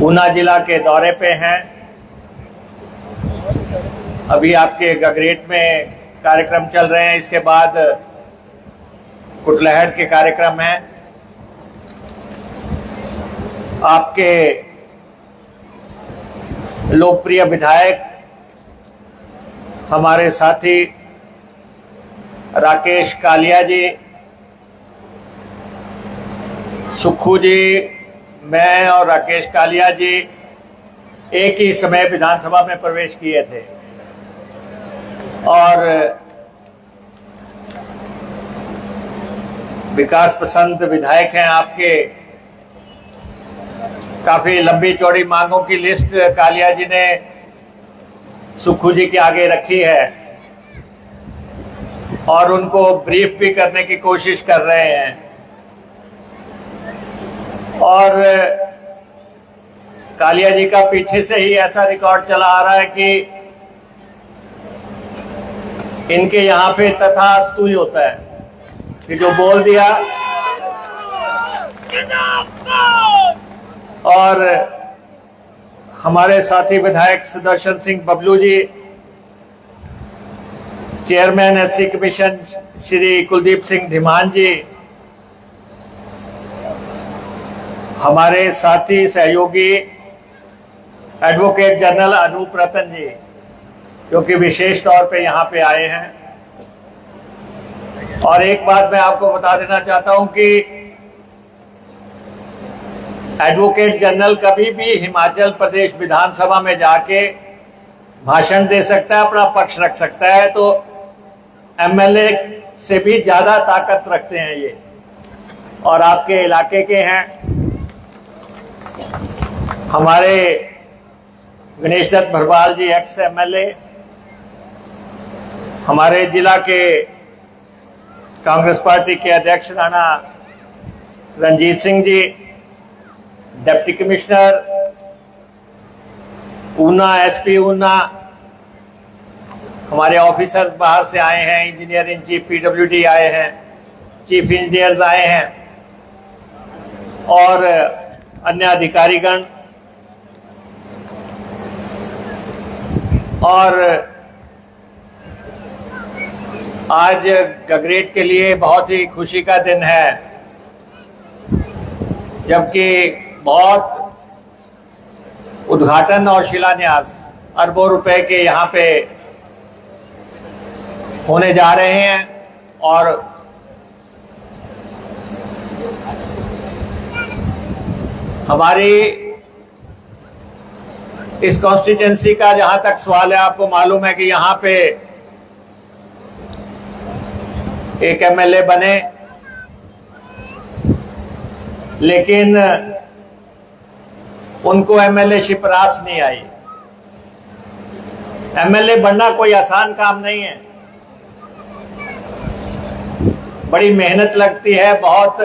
ऊना जिला के दौरे पे हैं। अभी आपके गगरेट में कार्यक्रम चल रहे हैं, इसके बाद कुटलहर के कार्यक्रम हैं। आपके लोकप्रिय विधायक हमारे साथी राकेश कालिया जी, सुक्खू जी, मैं और राकेश कालिया जी एक ही समय विधानसभा में प्रवेश किए थे और विकास पसंद विधायक हैं आपके। काफी लंबी चौड़ी मांगों की लिस्ट कालिया जी ने सुक्खू जी के आगे रखी है और उनको ब्रीफ भी करने की कोशिश कर रहे हैं। और कालिया जी का पीछे से ही ऐसा रिकॉर्ड चला आ रहा है कि इनके यहाँ पे तथास्तु ही होता है कि जो बोल दिया। और हमारे साथी विधायक Sudarshan Singh Bablu ji, chairman SC commission Shri Kuldeep Singh Dhiman ji, हमारे साथी सहयोगी एडवोकेट जनरल अनूप रतन जी, जो कि विशेष तौर पे यहाँ पे आए हैं। और एक बात मैं आपको बता देना चाहता हूं कि एडवोकेट जनरल कभी भी हिमाचल प्रदेश विधानसभा में जाके भाषण दे सकता है, अपना पक्ष रख सकता है। तो एमएलए से भी ज्यादा ताकत रखते हैं ये, और आपके इलाके के हैं। हमारे गणेश दत्त भरवाल जी एक्स एमएलए, हमारे जिला के कांग्रेस पार्टी के अध्यक्ष Rana Ranjit Singh ji, deputy commissioner Una, SP Una, हमारे ऑफिसर्स बाहर से आए हैं, इंजीनियर इन चीफ पीडब्ल्यूडी आए हैं, चीफ इंजीनियर्स आए हैं और अन्य अधिकारीगण। और आज गगरेट के लिए बहुत ही खुशी का दिन है, जबकि बहुत उद्घाटन और शिलान्यास अरबों रुपए के यहाँ पे होने जा रहे हैं। और हमारी इस कॉन्स्टिट्यूंसी का जहां तक सवाल है, आपको मालूम है कि यहाँ पे एक एमएलए बने, लेकिन उनको एमएलए-शिप रास नहीं आई। एमएलए बनना कोई आसान काम नहीं है, बड़ी मेहनत लगती है, बहुत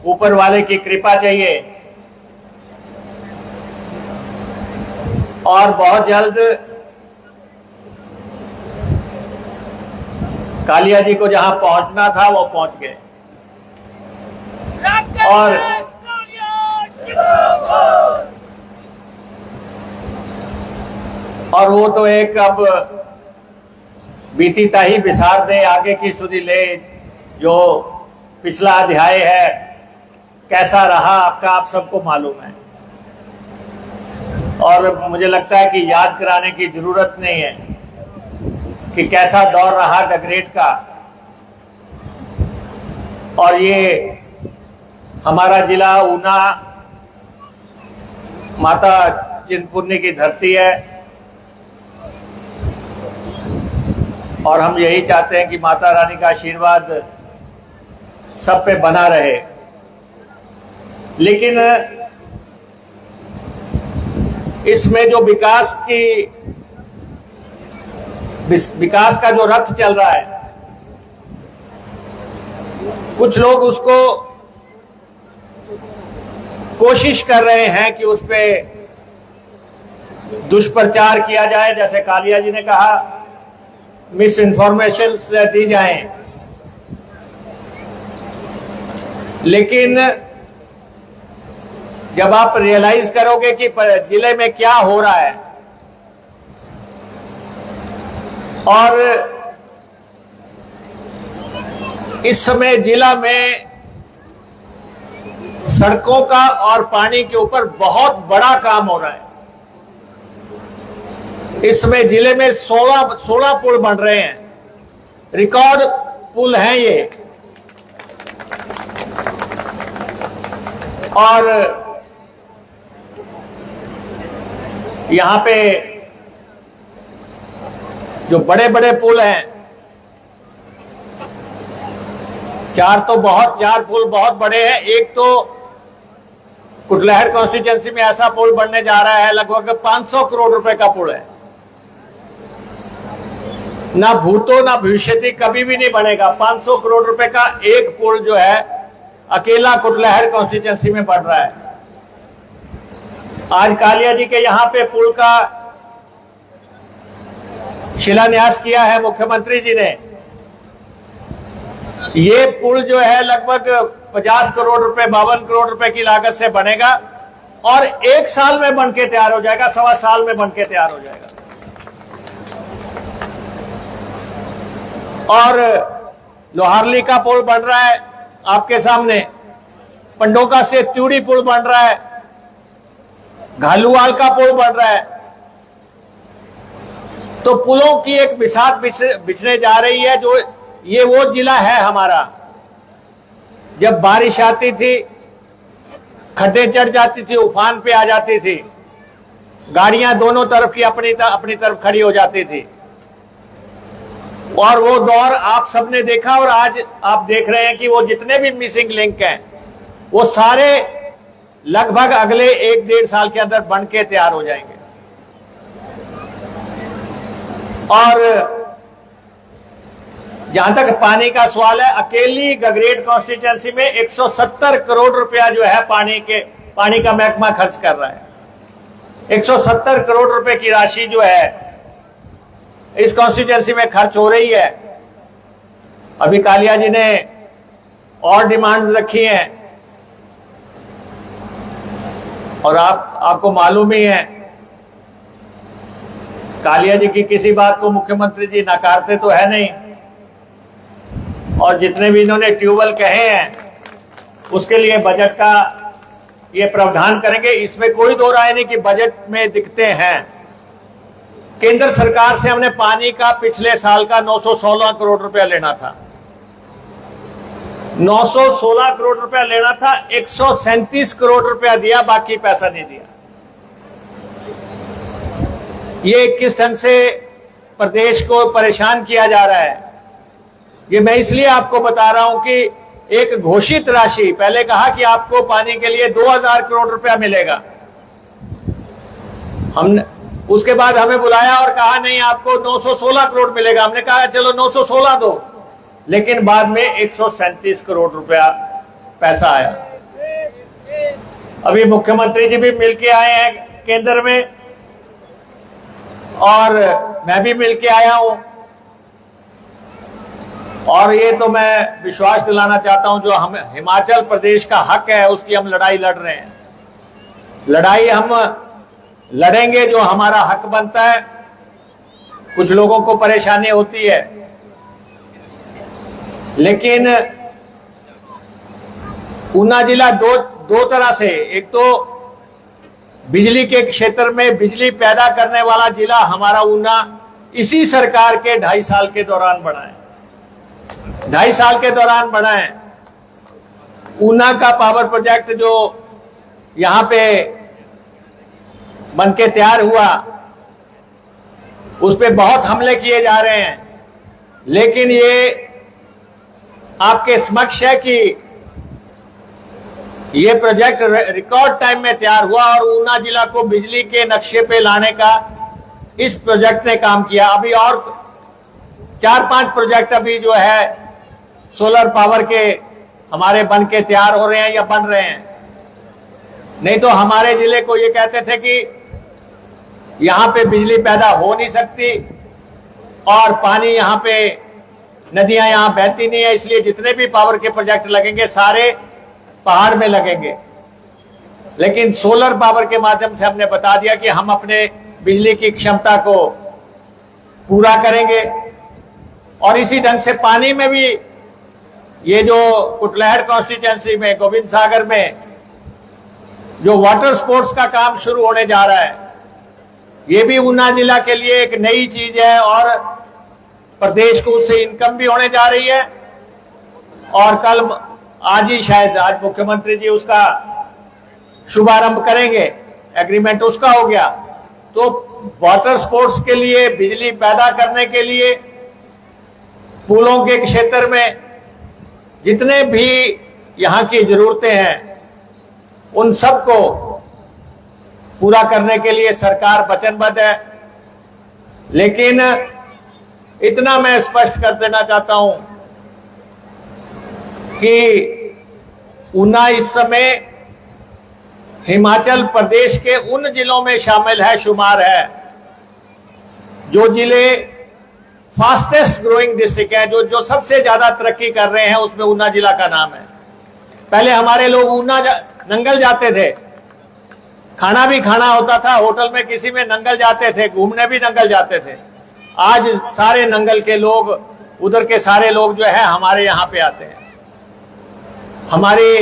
ऊपर वाले की कृपा चाहिए। और बहुत जल्द कालिया जी को जहां पहुंचना था वो पहुंच गए। और वो तो एक अब बीती ताही बिसार दे, आगे की सुधी ले। जो पिछला अध्याय है कैसा रहा आपका, आप सबको मालूम है, और मुझे लगता है कि याद कराने की जरूरत नहीं है कि कैसा दौर रहा गगरेट का। और ये हमारा जिला ऊना माता चिंतपूर्णी की धरती है, और हम यही चाहते हैं कि माता रानी का आशीर्वाद सब पे बना रहे। लेकिन इसमें जो विकास का जो रथ चल रहा है, कुछ लोग उसको कोशिश कर रहे हैं कि उस पे दुष्प्रचार किया जाए, जैसे कालिया जी ने कहा, मिस इन्फॉर्मेशन दी जाए। लेकिन जब आप रियलाइज करोगे कि जिले में क्या हो रहा है और इस समय जिला में सड़कों का और पानी के ऊपर बहुत बड़ा काम हो रहा है। इस समय जिले में 16 पुल बन रहे हैं, रिकॉर्ड पुल हैं ये। और यहां पे जो बड़े बड़े पुल हैं, चार पुल बहुत बड़े हैं। एक तो कुटलहर कॉन्स्टिट्यूंसी में ऐसा पुल बनने जा रहा है, लगभग 500 करोड़ रुपए का पुल है। ना भूतो ना भविष्यति कभी भी नहीं बनेगा। 500 करोड़ रुपए का एक पुल जो है अकेला कुटलहर कॉन्स्टिट्यूंसी में बन रहा है। आज कालिया जी के यहां पे पुल का शिलान्यास किया है मुख्यमंत्री जी ने। ये पुल जो है लगभग 50 करोड़ रुपए 52 करोड़ रुपए की लागत से बनेगा और 1 साल में बनके तैयार हो जाएगा, 1.25 साल में बनके तैयार हो जाएगा। और लोहारली का पुल बन रहा है आपके सामने, पंडोका से त्यूड़ी पुल बन रहा है, घालूवाल का पुल बन रहा है। तो पुलों की एक बिसात बिछने जा रही है। जो ये वो जिला है हमारा, जब बारिश आती थी खड्डे चढ़ जाती थी, उफान पे आ जाती थी, गाड़ियां दोनों तरफ की अपनी तरफ खड़ी हो जाती थी। और वो दौर आप सबने देखा और आज आप देख रहे हैं कि वो जितने भी मिसिंग लिंक हैं वो सारे लगभग अगले 1-1.5 साल के अंदर बन के तैयार हो जाएंगे। और जहां तक पानी का सवाल है, अकेली गगरेट कॉन्स्टिट्यूंसी में 170 करोड़ रुपया जो है पानी का महकमा खर्च कर रहा है। 170 करोड़ रुपए की राशि जो है इस कॉन्स्टिट्यूंसी में खर्च हो रही है। अभी कालिया जी ने और डिमांड्स रखी हैं और आपको मालूम ही है कालिया जी की किसी बात को मुख्यमंत्री जी नकारते तो है नहीं। और जितने भी इन्होंने ट्यूबवेल कहे हैं उसके लिए बजट का ये प्रावधान करेंगे, इसमें कोई दो राय नहीं कि बजट में दिखते हैं। केंद्र सरकार से हमने पानी का पिछले साल का 916 करोड़ रुपया लेना था, 916 करोड़ रुपया लेना था, 137 करोड़ रुपया दिया, बाकी पैसा नहीं दिया। ये किस ढंग से प्रदेश को परेशान किया जा रहा है, ये मैं इसलिए आपको बता रहा हूं कि एक घोषित राशि, पहले कहा कि आपको पानी के लिए 2000 करोड़ रुपया मिलेगा, हमने उसके बाद हमें बुलाया और कहा नहीं आपको 916 करोड़ मिलेगा। हमने कहा चलो 916 दो, लेकिन बाद में 137 करोड़ रुपया पैसा आया। अभी मुख्यमंत्री जी भी मिलके आए हैं केंद्र में और मैं भी मिलके आया हूं। और ये तो मैं विश्वास दिलाना चाहता हूं, जो हम हिमाचल प्रदेश का हक है उसकी हम लड़ाई लड़ रहे हैं। लड़ाई हम लड़ेंगे, जो हमारा हक बनता है। कुछ लोगों को परेशानी होती है, लेकिन ऊना जिला दो तरह से, एक तो बिजली के क्षेत्र में बिजली पैदा करने वाला जिला हमारा ऊना इसी सरकार के 2.5 साल के दौरान बना है। 2.5 साल के दौरान बना है। ऊना का पावर प्रोजेक्ट जो यहां पे बनके तैयार हुआ, उस पे बहुत हमले किए जा रहे हैं, लेकिन ये आपके समक्ष है कि ये प्रोजेक्ट रिकॉर्ड टाइम में तैयार हुआ और ऊना जिला को बिजली के नक्शे पे लाने का इस प्रोजेक्ट ने काम किया। अभी और 4-5 प्रोजेक्ट अभी जो है सोलर पावर के हमारे बन के तैयार हो रहे हैं या बन रहे हैं। नहीं तो हमारे जिले को ये कहते थे कि यहां पे बिजली पैदा हो नहीं सकती और पानी यहां पे, नदियां यहां बहती नहीं है, इसलिए जितने भी पावर के प्रोजेक्ट लगेंगे सारे पहाड़ में लगेंगे। लेकिन सोलर पावर के माध्यम से हमने बता दिया कि हम अपने बिजली की क्षमता को पूरा करेंगे। और इसी ढंग से पानी में भी ये जो कुटलहड़ कॉन्स्टिट्यूएंसी में गोविंद सागर में जो वाटर स्पोर्ट्स का काम शुरू होने जा रहा है, ये भी ऊना जिला के लिए एक नई चीज है और प्रदेश को उससे इनकम भी होने जा रही है। और कल आज ही शायद आज मुख्यमंत्री जी उसका शुभारंभ करेंगे, एग्रीमेंट उसका हो गया। तो वाटर स्पोर्ट्स के लिए, बिजली पैदा करने के लिए, पुलों के क्षेत्र में जितने भी यहां की जरूरतें हैं उन सबको पूरा करने के लिए सरकार वचनबद्ध है। लेकिन इतना मैं स्पष्ट कर देना चाहता हूं कि ऊना इस समय हिमाचल प्रदेश के उन जिलों में शामिल है, शुमार है, जो जिले फास्टेस्ट ग्रोइंग डिस्ट्रिक्ट है, जो सबसे ज्यादा तरक्की कर रहे हैं, उसमें ऊना जिला का नाम है। पहले हमारे लोग ऊना नंगल जाते थे, खाना भी खाना होता था होटल में, किसी में नंगल जाते थे, घूमने भी नंगल जाते थे। आज सारे नंगल के लोग, उधर के सारे लोग जो है हमारे यहाँ पे आते हैं। हमारी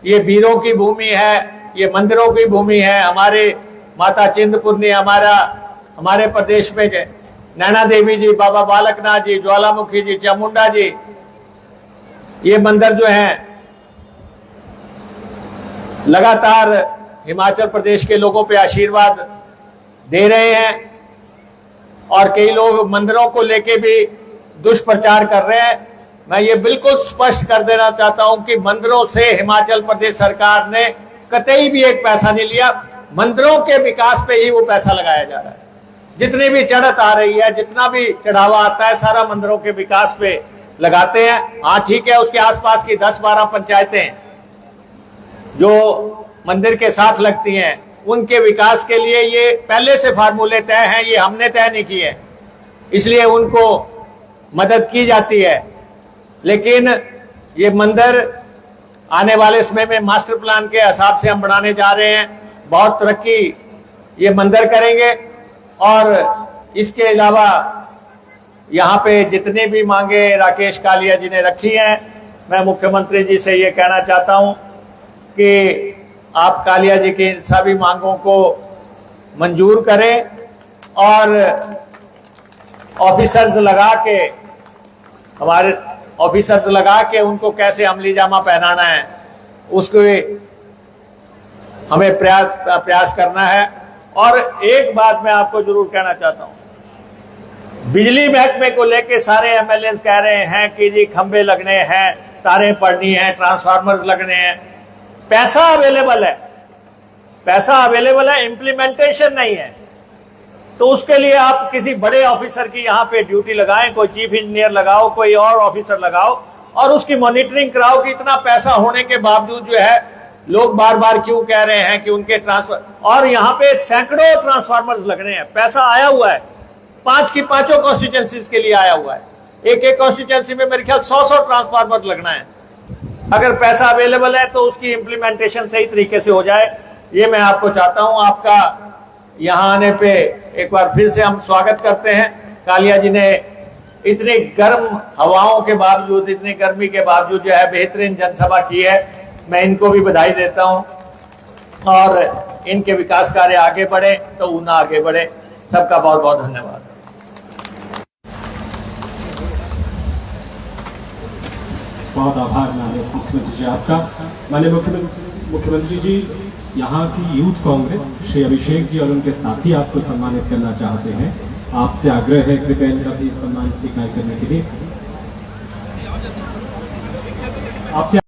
ये वीरों की भूमि है, ये मंदिरों की भूमि है। हमारे माता चिंतपूर्णी, हमारे प्रदेश में नैना देवी जी, बाबा बालकनाथ जी, ज्वालामुखी जी, चामुंडा जी, ये मंदिर जो हैं लगातार हिमाचल प्रदेश के लोगों पे आशीर्वाद दे रहे हैं। और कई लोग मंदिरों को लेके भी दुष्प्रचार कर रहे हैं। मैं ये बिल्कुल स्पष्ट कर देना चाहता हूं कि मंदिरों से हिमाचल प्रदेश सरकार ने कतई भी एक पैसा नहीं लिया। मंदिरों के विकास पे ही वो पैसा लगाया जा रहा है। जितनी भी चढ़त आ रही है, जितना भी चढ़ावा आता है, सारा मंदिरों के विकास पे लगाते हैं। हाँ ठीक है, उसके आसपास की 10-12 पंचायतें जो मंदिर के साथ लगती हैं, उनके विकास के लिए ये पहले से फार्मूले तय हैं, ये हमने तय नहीं किए, इसलिए उनको मदद की जाती है। लेकिन ये मंदिर आने वाले समय में मास्टर प्लान के हिसाब से हम बनाने जा रहे हैं। बहुत तरक्की ये मंदिर करेंगे। और इसके अलावा यहाँ पे जितनी भी मांगे राकेश कालिया जी ने रखी हैं, मैं मुख्यमंत्री जी से ये कहना चाहता हूँ कि आप कालिया जी की सभी मांगों को मंजूर करें और ऑफिसर्स लगा के, हमारे ऑफिसर्स लगा के उनको कैसे अमली जामा पहनाना है, उसको हमें प्रयास करना है। और एक बात मैं आपको जरूर कहना चाहता हूं, बिजली महकमे को लेके सारे एमएलए कह रहे हैं कि जी खंबे लगने हैं, तारें पड़नी है, ट्रांसफार्मर्स लगने हैं। पैसा अवेलेबल है, पैसा अवेलेबल है, इंप्लीमेंटेशन नहीं है। तो उसके लिए आप किसी बड़े ऑफिसर की यहाँ पे ड्यूटी लगाएं, कोई चीफ इंजीनियर लगाओ, कोई और ऑफिसर लगाओ और उसकी मॉनिटरिंग कराओ कि इतना पैसा होने के बावजूद जो है लोग बार बार क्यों कह रहे हैं कि उनके ट्रांसफर, और यहाँ पे सैकड़ों ट्रांसफार्मर्स लगने हैं। पैसा आया हुआ है, 5 की 5 कॉन्स्टिट्यूएंसीज के लिए आया हुआ है। एक कॉन्स्टिट्यूएंसी में मेरे ख्याल 100 ट्रांसफार्मर लगना है। अगर पैसा अवेलेबल है तो उसकी इंप्लीमेंटेशन सही तरीके से हो जाए, ये मैं आपको चाहता हूं। आपका यहाँ आने पे एक बार फिर से हम स्वागत करते हैं। कालिया जी ने इतनी गर्म हवाओं के बावजूद, इतनी गर्मी के बावजूद जो है बेहतरीन जनसभा की है। मैं इनको भी बधाई देता हूं और इनके विकास कार्य आगे बढ़े तो ऊना आगे बढ़े। सबका बहुत बहुत धन्यवाद। बहुत आभार माननीय मुख्यमंत्री जी आपका। माननीय मुख्यमंत्री जी, यहाँ की यूथ कांग्रेस श्री अभिषेक जी और उनके साथी आपको सम्मानित करना चाहते हैं। आपसे आग्रह है कृपया इनका भी सम्मान स्वीकार करने के लिए। आपसे